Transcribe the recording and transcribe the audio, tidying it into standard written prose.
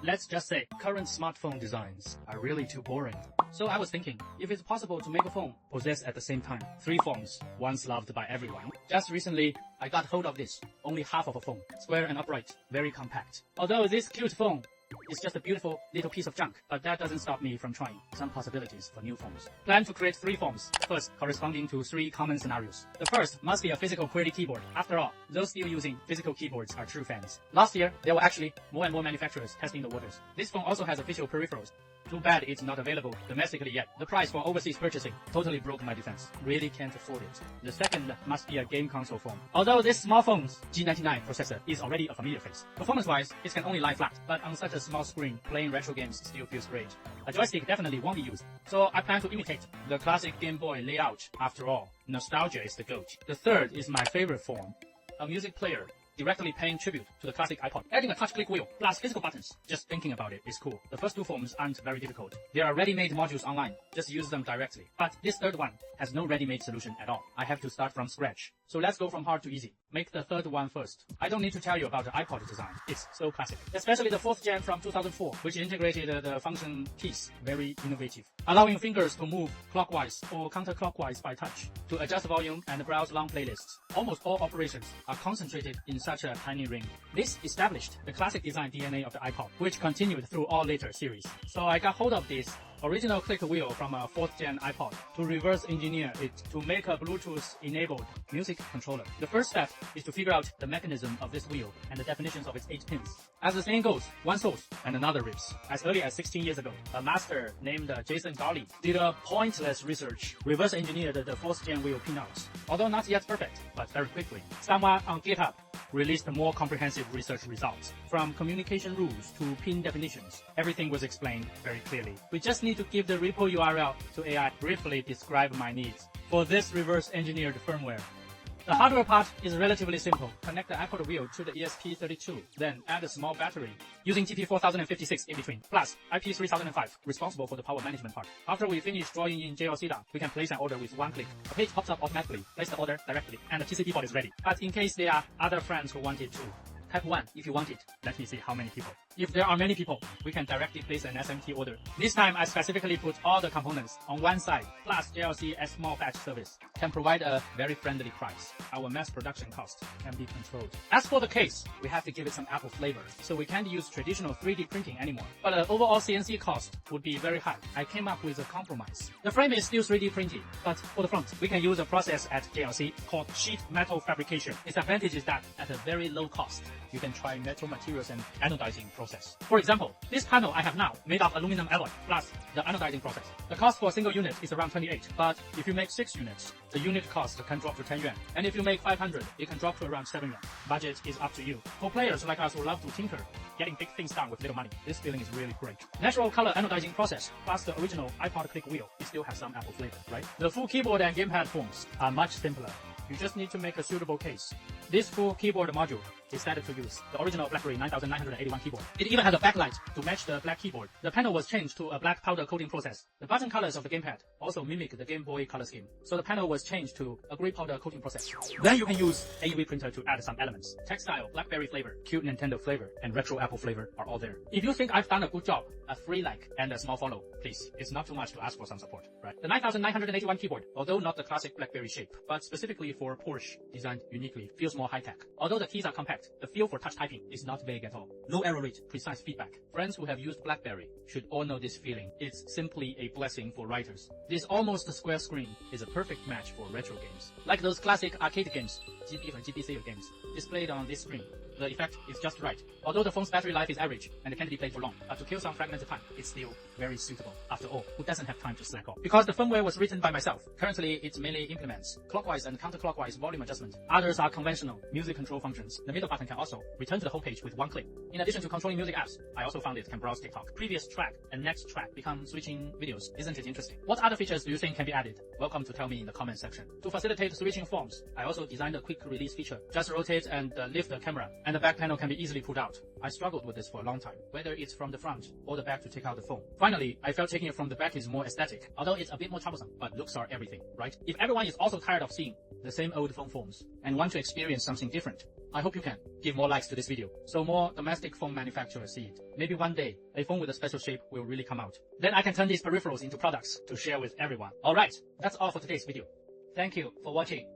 Let's just say current smartphone designs are really too boring. So I was thinking, if it's possible to make a phone possess at the same time three forms once loved by everyone. Just recently, I got hold of this, only half of a phone, square and upright, very compact. Although this cute phone is just a beautiful little piece of junk, but that doesn't stop me from trying some possibilities for new phones. Plan to create three forms, first corresponding to three common scenarios. The first must be a physical QWERTY keyboard. After all, those still using physical keyboards are true fans. Last year, there were actually more and more manufacturers testing the waters. This phone also has official peripherals. Too bad it's not available domestically yet. The price for overseas purchasing totally broke my defense. Really can't afford it. The second must be a game console phone. Although this small phone's G99 processor is already a familiar face. Performance-wise, it can only lie flat, but on such a small screen, playing retro games still feels great. A joystick definitely won't be used, so I plan to imitate the classic Game Boy layout. After all, nostalgia is the GOAT. The third is my favorite form, a music player, directly paying tribute to the classic iPod. Adding a touch-click wheel plus physical buttons, just thinking about it is cool. The first two forms aren't very difficult. There are ready-made modules online, just use them directly. But this third one has no ready-made solution at all. I have to start from scratch. So let's go from hard to easy. Make the third one first. I don't need to tell you about the iPod design. It's so classic. Especially the 4th gen from 2004, which integrated the function keys. Very innovative. Allowing fingers to move clockwise or counterclockwise by touch, to adjust volume and browse long playlists. Almost all operations are concentrated in such a tiny ring. This established the classic design DNA of the iPod, which continued through all later series. So I got hold of this original click wheel from a 4th gen iPod to reverse engineer it to make a Bluetooth enabled music controller. The first step is to figure out the mechanism of this wheel and the definitions of its 8 pins. As the saying goes, one sows and another reaps. As early as 16 years ago, a master named Jason Garley did a pointless research, reverse engineered the 4th gen wheel pinouts. Although not yet perfect, but very quickly. Someone on GitHub released more comprehensive research results. From communication rules to pin definitions, everything was explained very clearly. We just need to give the repo URL to AI, briefly describe my needs for this reverse engineered firmware. The hardware part is relatively simple. Connect the iPod wheel to the ESP32, then add a small battery, using TP4056 in between, plus IP3005, responsible for the power management part. After we finish drawing in JLC down, we can place an order with one click. A page pops up automatically, place the order directly, and the TCP port is ready. But in case there are other friends who want it too, type 1 if you want it. Let me see how many people. If there are many people, we can directly place an SMT order. This time I specifically put all the components on one side, plus JLC as small batch service can provide a very friendly price. Our mass production cost can be controlled. As for the case, we have to give it some Apple flavor, so we can't use traditional 3D printing anymore. But the overall CNC cost would be very high. I came up with a compromise. The frame is still 3D printed, but for the front, we can use a process at JLC called sheet metal fabrication. Its advantage is that at a very low cost, you can try metal materials and anodizing process. For example, this panel I have now made of aluminum alloy plus the anodizing process. The cost for a single unit is around 28, but if you make 6 units, the unit cost can drop to 10 yuan. And if you make 500, it can drop to around 7 yuan. Budget is up to you. For players like us who love to tinker, getting big things done with little money, this feeling is really great. Natural color anodizing process plus the original iPod click wheel, it still has some Apple flavor, right? The full keyboard and gamepad forms are much simpler. You just need to make a suitable case. This full keyboard module is set to use the original BlackBerry 9981 keyboard. It even has a backlight to match the black keyboard. The panel was changed to a black powder coating process. The button colors of the gamepad also mimic the Game Boy color scheme, so the panel was changed to a gray powder coating process. Then you can use AUV printer to add some elements. Textile, BlackBerry flavor, cute Nintendo flavor, and retro Apple flavor are all there. If you think I've done a good job, a free like and a small follow, please. It's not too much to ask for some support, right? The 9981 keyboard, although not the classic BlackBerry shape, but specifically for Porsche, designed uniquely, feels more high-tech. Although the keys are compact, the feel for touch typing is not vague at all. Low error rate, precise feedback. Friends who have used BlackBerry should all know this feeling. It's simply a blessing for writers. This almost square screen is a perfect match for retro games. Like those classic arcade games, GB and GBC games, displayed on this screen. The effect is just right. Although the phone's battery life is average and it can't be played for long, but to kill some fragmented time, it's still very suitable. After all, who doesn't have time to slack off? Because the firmware was written by myself, currently it mainly implements clockwise and counterclockwise volume adjustment. Others are conventional music control functions. The middle button can also return to the home page with one click. In addition to controlling music apps, I also found it can browse TikTok. Previous track and next track become switching videos. Isn't it interesting? What other features do you think can be added? Welcome to tell me in the comment section. To facilitate switching forms, I also designed a quick release feature. Just rotate and lift the camera, and the back panel can be easily pulled out. I struggled with this for a long time, whether it's from the front or the back to take out the phone. Finally, I felt taking it from the back is more aesthetic, although it's a bit more troublesome, but looks are everything, right? If everyone is also tired of seeing the same old phone forms and want to experience something different, I hope you can give more likes to this video, so more domestic phone manufacturers see it. Maybe one day, a phone with a special shape will really come out. Then I can turn these peripherals into products to share with everyone. Alright, that's all for today's video. Thank you for watching.